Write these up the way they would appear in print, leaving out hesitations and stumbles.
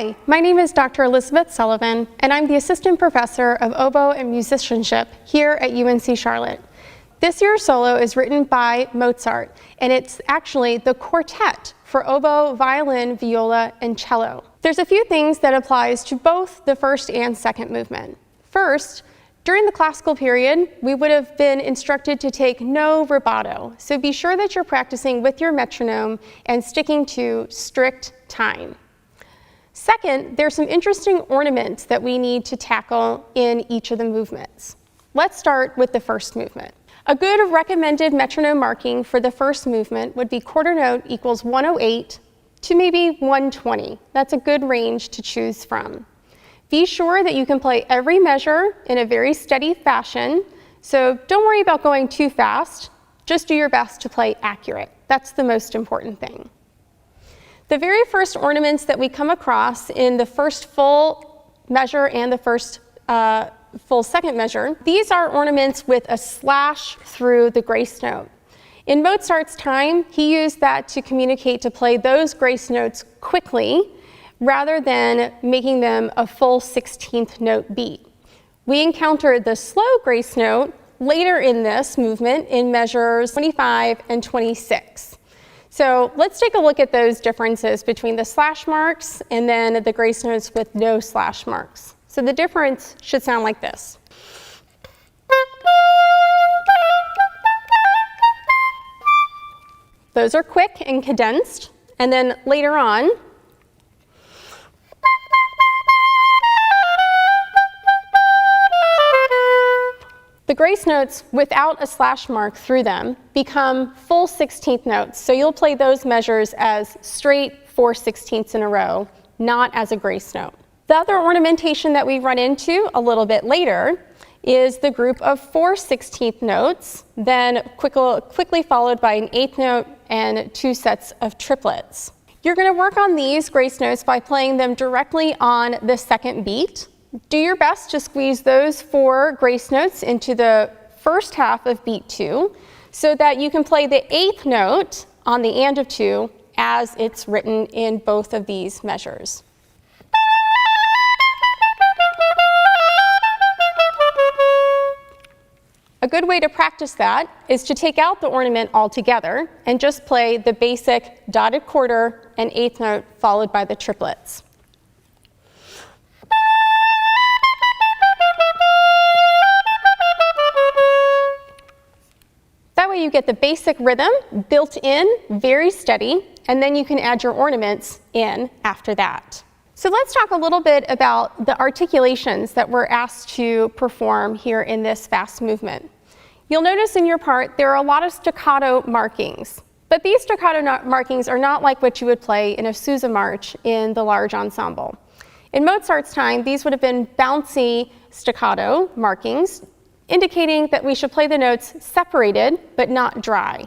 Hi, my name is Dr. Elizabeth Sullivan, and I'm the Assistant Professor of Oboe and Musicianship here at UNC Charlotte. This year's solo is written by Mozart, and it's actually the quartet for oboe, violin, viola, and cello. There's a few things that applies to both the first and second movement. First, during the classical period, we would have been instructed to take no rubato, so be sure that you're practicing with your metronome and sticking to strict time. Second, there's some interesting ornaments that we need to tackle in each of the movements. Let's start with the first movement. A good recommended metronome marking for the first movement would be quarter note equals 108 to maybe 120. That's a good range to choose from. Be sure that you can play every measure in a very steady fashion, so don't worry about going too fast. Just do your best to play accurate. That's the most important thing. The very first ornaments that we come across in the first full measure and the first full second measure, these are ornaments with a slash through the grace note. In Mozart's time, he used that to communicate to play those grace notes quickly rather than making them a full 16th note beat. We encountered the slow grace note later in this movement in measures 25 and 26. So let's take a look at those differences between the slash marks and then the grace notes with no slash marks. So the difference should sound like this. Those are quick and condensed, and then later on, the grace notes without a slash mark through them become full 16th notes. So you'll play those measures as straight 4/16ths in a row, not as a grace note. The other ornamentation that we run into a little bit later is the group of 4/16th notes, then quickly followed by an 8th note and 2 sets of triplets. You're going to work on these grace notes by playing them directly on the second beat. Do your best to squeeze those 4 grace notes into the first half of beat 2 so that you can play the 8th note on the and of 2 as it's written in both of these measures. A good way to practice that is to take out the ornament altogether and just play the basic dotted quarter and 8th note followed by the triplets. That way you get the basic rhythm built in, very steady, and then you can add your ornaments in after that. So let's talk a little bit about the articulations that we're asked to perform here in this fast movement. You'll notice in your part there are a lot of staccato markings, but these staccato markings are not like what you would play in a Sousa march in the large ensemble. In Mozart's time, these would have been bouncy staccato markings, indicating that we should play the notes separated but not dry.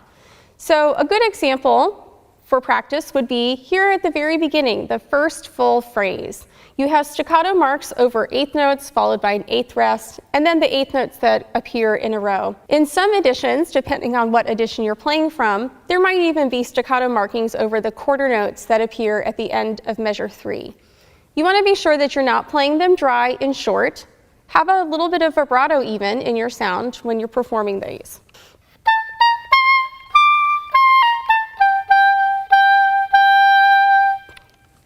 So a good example for practice would be here at the very beginning, the first full phrase. You have staccato marks over 8th notes followed by an 8th rest, and then the 8th notes that appear in a row. In some editions, depending on what edition you're playing from, there might even be staccato markings over the quarter notes that appear at the end of measure 3. You want to be sure that you're not playing them dry and short. Have a little bit of vibrato even in your sound when you're performing these.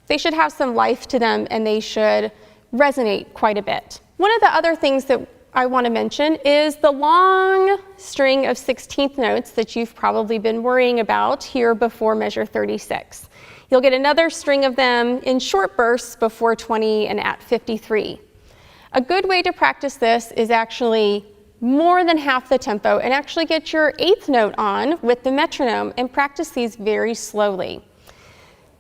They should have some life to them and they should resonate quite a bit. One of the other things that I want to mention is the long string of 16th notes that you've probably been worrying about here before measure 36. You'll get another string of them in short bursts before 20 and at 53. A good way to practice this is actually more than half the tempo and actually get your 8th note on with the metronome and practice these very slowly.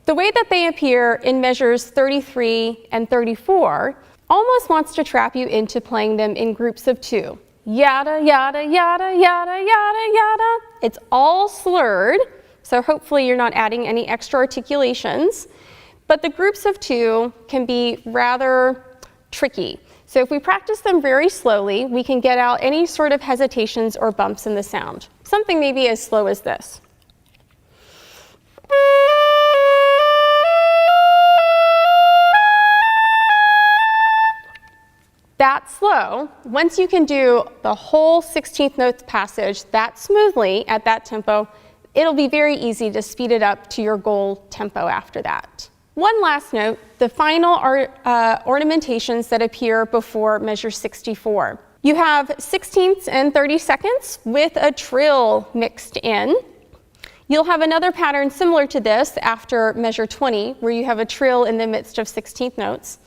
The way that they appear in measures 33 and 34 almost wants to trap you into playing them in groups of 2. Yada, yada, yada, yada, yada, yada. It's all slurred, so hopefully you're not adding any extra articulations, but the groups of 2 can be rather tricky. So if we practice them very slowly, we can get out any sort of hesitations or bumps in the sound. Something maybe as slow as this. that slow, once you can do the whole 16th note passage that smoothly at that tempo, it'll be very easy to speed it up to your goal tempo after that. One last note, the final ornamentations that appear before measure 64. You have 16ths and 32nds with a trill mixed in. You'll have another pattern similar to this after measure 20, where you have a trill in the midst of 16th notes.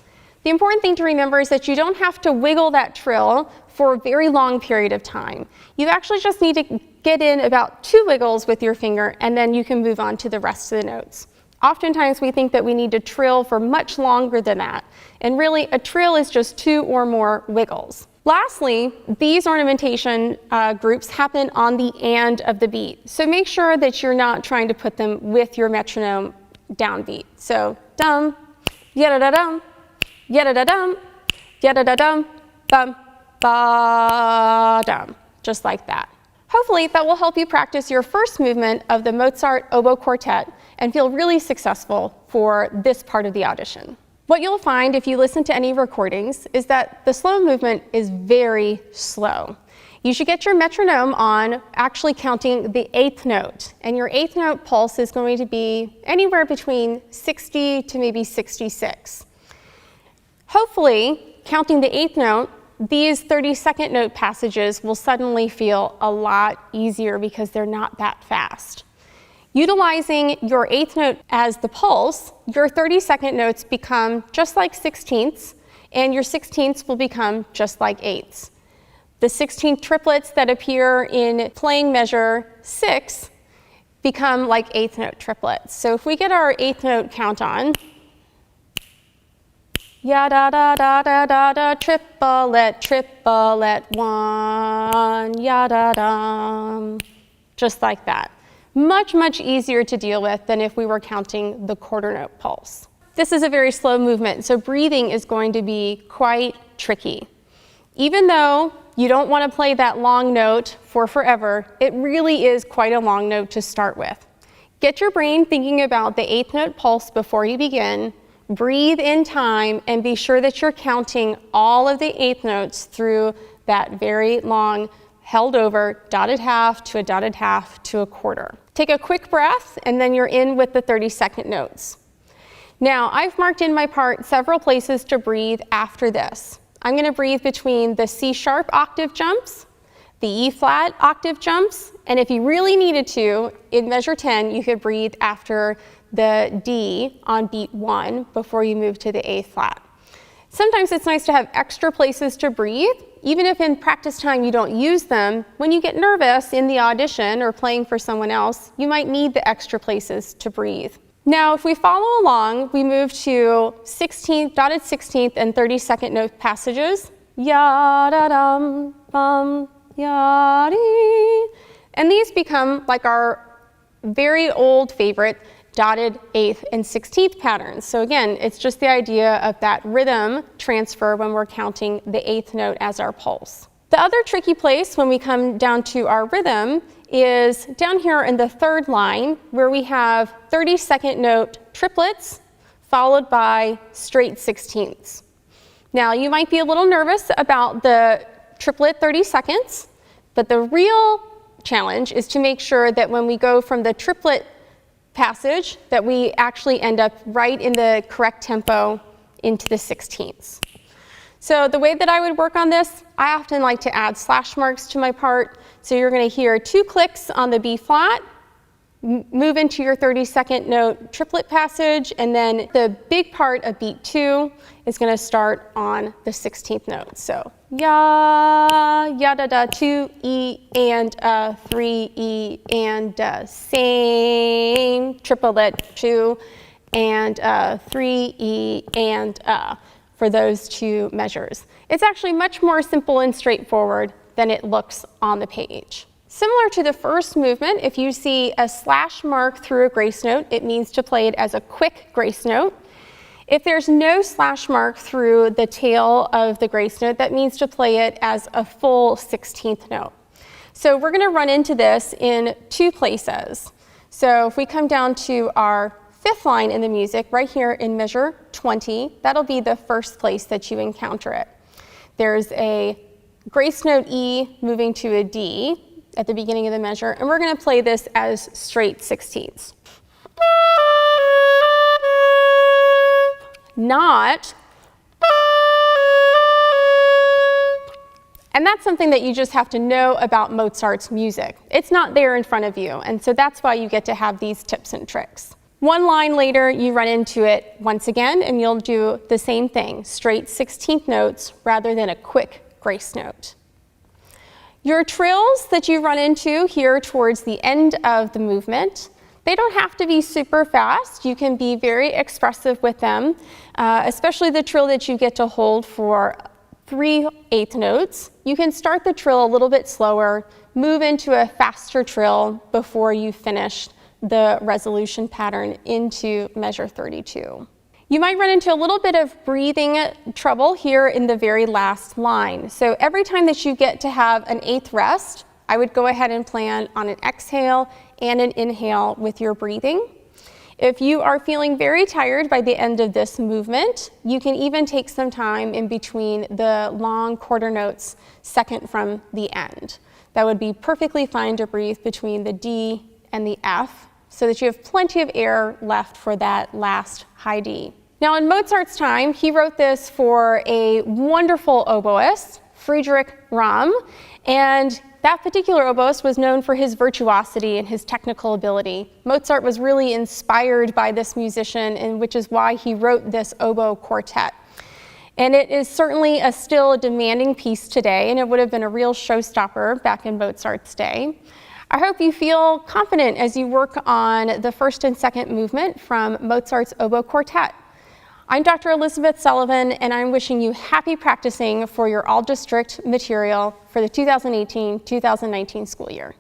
The important thing to remember is that you don't have to wiggle that trill for a very long period of time. You actually just need to get in about 2 wiggles with your finger, and then you can move on to the rest of the notes. Oftentimes we think that we need to trill for much longer than that, and really a trill is just 2 or more wiggles. Lastly, these ornamentation groups happen on the and of the beat. So make sure that you're not trying to put them with your metronome downbeat. So dum, yada-da-dum, yada-da-dum, yada-da-dum, bum, ba-dum, just like that. Hopefully that will help you practice your first movement of the Mozart Oboe Quartet and feel really successful for this part of the audition. What you'll find if you listen to any recordings is that the slow movement is very slow. You should get your metronome on actually counting the 8th note, and your 8th note pulse is going to be anywhere between 60 to maybe 66. Hopefully, counting the 8th note, these 32nd note passages will suddenly feel a lot easier because they're not that fast. Utilizing your 8th note as the pulse, your 32nd notes become just like 16ths, and your 16ths will become just like 8ths. The 16th triplets that appear in playing measure 6 become like 8th note triplets. So if we get our 8th note count on, ya da da da da da da, triplet, triplet, 1, ya da dum, just like that. Much, much easier to deal with than if we were counting the quarter note pulse. This is a very slow movement, so breathing is going to be quite tricky. Even though you don't want to play that long note for forever, it really is quite a long note to start with. Get your brain thinking about the 8th note pulse before you begin, breathe in time, and be sure that you're counting all of the 8th notes through that very long held over dotted half to a dotted half to a quarter. Take a quick breath, and then you're in with the 32nd notes. Now, I've marked in my part several places to breathe after this. I'm going to breathe between the C sharp octave jumps, the E flat octave jumps, and if you really needed to, in measure 10, you could breathe after the D on beat 1 before you move to the A flat. Sometimes it's nice to have extra places to breathe. Even if in practice time you don't use them, when you get nervous in the audition or playing for someone else, you might need the extra places to breathe. Now, if we follow along, we move to 16th, dotted 16th and 32nd note passages. Ya-da-dum, bum, ya-dee. And these become like our very old favorite dotted 8th and 16th patterns. So again, it's just the idea of that rhythm transfer when we're counting the 8th note as our pulse. The other tricky place when we come down to our rhythm is down here in the 3rd line, where we have 32nd note triplets followed by straight 16ths. Now, you might be a little nervous about the triplet 32nds, but the real challenge is to make sure that when we go from the triplet passage that we actually end up right in the correct tempo into the 16ths. So the way that I would work on this, I often like to add slash marks to my part. So you're going to hear 2 clicks on the B flat, move into your 32nd note triplet passage, and then the big part of beat 2 is going to start on the 16th note. So ya, ya da da, 2 E and 3 E and same triplet 2 and 3 E and for those 2 measures. It's actually much more simple and straightforward than it looks on the page. Similar to the first movement, if you see a slash mark through a grace note, it means to play it as a quick grace note. If there's no slash mark through the tail of the grace note, that means to play it as a full 16th note. So we're going to run into this in 2 places. So if we come down to our 5th line in the music, right here in measure 20, that'll be the first place that you encounter it. There's a grace note E moving to a D at the beginning of the measure, and we're going to play this as straight 16ths. Not. And that's something that you just have to know about Mozart's music. It's not there in front of you, and so that's why you get to have these tips and tricks. One line later, you run into it once again, and you'll do the same thing, straight 16th notes rather than a quick grace note. Your trills that you run into here towards the end of the movement, they don't have to be super fast. You can be very expressive with them, especially the trill that you get to hold for 3/8 notes. You can start the trill a little bit slower, move into a faster trill before you finish the resolution pattern into measure 32. You might run into a little bit of breathing trouble here in the very last line. So every time that you get to have an 8th rest, I would go ahead and plan on an exhale and an inhale with your breathing. If you are feeling very tired by the end of this movement, you can even take some time in between the long quarter notes second from the end. That would be perfectly fine to breathe between the D and the F so that you have plenty of air left for that last high D. Now in Mozart's time, he wrote this for a wonderful oboist, Friedrich Ramm, and that particular oboist was known for his virtuosity and his technical ability. Mozart was really inspired by this musician, and which is why he wrote this oboe quartet. And it is certainly still a demanding piece today, and it would have been a real showstopper back in Mozart's day. I hope you feel confident as you work on the first and second movement from Mozart's oboe quartet. I'm Dr. Elizabeth Sullivan, and I'm wishing you happy practicing for your all-district material for the 2018-2019 school year.